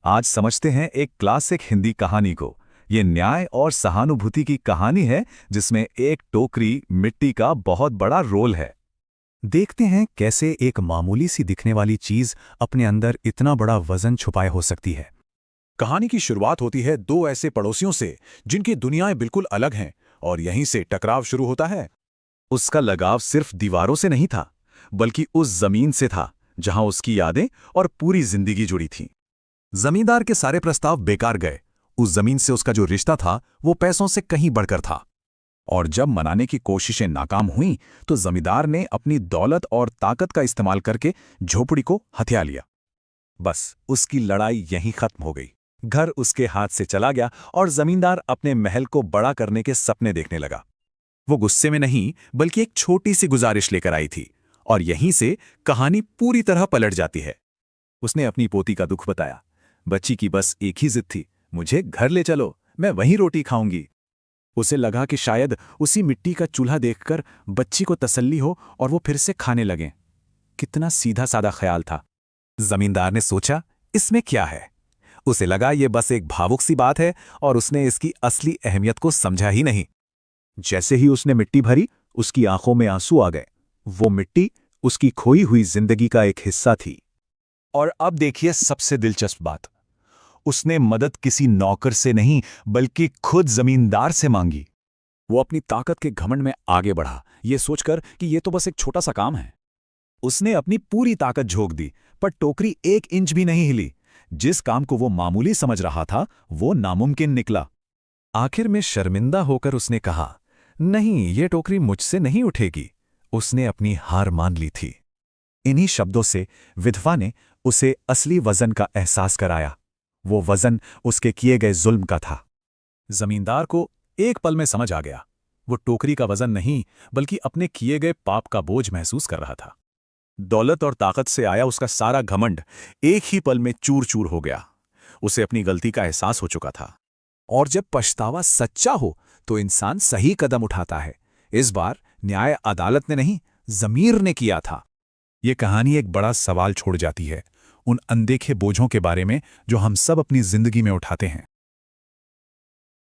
आज समझते हैं एक क्लासिक हिंदी कहानी को। ये न्याय और सहानुभूति की कहानी है जिसमें एक टोकरी मिट्टी का बहुत बड़ा रोल है। देखते हैं कैसे एक मामूली सी दिखने वाली चीज अपने अंदर इतना बड़ा वजन छुपाए हो सकती है। कहानी की शुरुआत होती है दो ऐसे पड़ोसियों से जिनकी दुनियाएं बिल्कुल अलग हैं और यहीं से टकराव शुरू होता है। उसका लगाव सिर्फ दीवारों से नहीं था, बल्कि उस जमीन से था जहां उसकी यादें और पूरी जिंदगी जुड़ी थीं। जमींदार के सारे प्रस्ताव बेकार गए। उस जमीन से उसका जो रिश्ता था वो पैसों से कहीं बढ़कर था। और जब मनाने की कोशिशें नाकाम हुईं तो जमींदार ने अपनी दौलत और ताकत का इस्तेमाल करके झोपड़ी को हथिया लिया। बस उसकी लड़ाई यहीं खत्म हो गई। घर उसके हाथ से चला गया और जमींदार अपने महल को बड़ा करने के सपने देखने लगा। वो गुस्से में नहीं बल्कि एक छोटी सी गुजारिश लेकर आई थी, और यहीं से कहानी पूरी तरह पलट जाती है। उसने अपनी पोती का दुख बताया। बच्ची की बस एक ही जिद थी, मुझे घर ले चलो, मैं वहीं रोटी खाऊंगी। उसे लगा कि शायद उसी मिट्टी का चूल्हा देखकर बच्ची को तसल्ली हो और वो फिर से खाने लगें। कितना सीधा साधा ख्याल था। जमींदार ने सोचा, इसमें क्या है। उसे लगा ये बस एक भावुक सी बात है और उसने इसकी असली अहमियत को समझा ही नहीं। जैसे ही उसने मिट्टी भरी, उसकी आंखों में आंसू आ गए। वो मिट्टी उसकी खोई हुई जिंदगी का एक हिस्सा थी। और अब देखिए सबसे दिलचस्प बात, उसने मदद किसी नौकर से नहीं बल्कि खुद जमींदार से मांगी। वो अपनी ताकत के घमंड में आगे बढ़ा, ये सोचकर कि ये तो बस एक छोटा सा काम है। उसने अपनी पूरी ताकत झोंक दी, पर टोकरी 1 इंच भी नहीं हिली। जिस काम को वो मामूली समझ रहा था वो नामुमकिन निकला। आखिर में शर्मिंदा होकर उसने कहा, नहीं, ये टोकरी मुझसे नहीं उठेगी। उसने अपनी हार मान ली थी। इन्हीं शब्दों से विधवा ने उसे असली वजन का एहसास कराया। वो वजन उसके किए गए जुल्म का था। जमींदार को एक पल में समझ आ गया। वो टोकरी का वजन नहीं बल्कि अपने किए गए पाप का बोझ महसूस कर रहा था। दौलत और ताकत से आया उसका सारा घमंड एक ही पल में चूर चूर हो गया। उसे अपनी गलती का एहसास हो चुका था। और जब पछतावा सच्चा हो तो इंसान सही कदम उठाता है। इस बार न्याय अदालत ने नहीं, ज़मीर ने किया था। ये कहानी एक बड़ा सवाल छोड़ जाती है, उन अनदेखे बोझों के बारे में जो हम सब अपनी जिंदगी में उठाते हैं।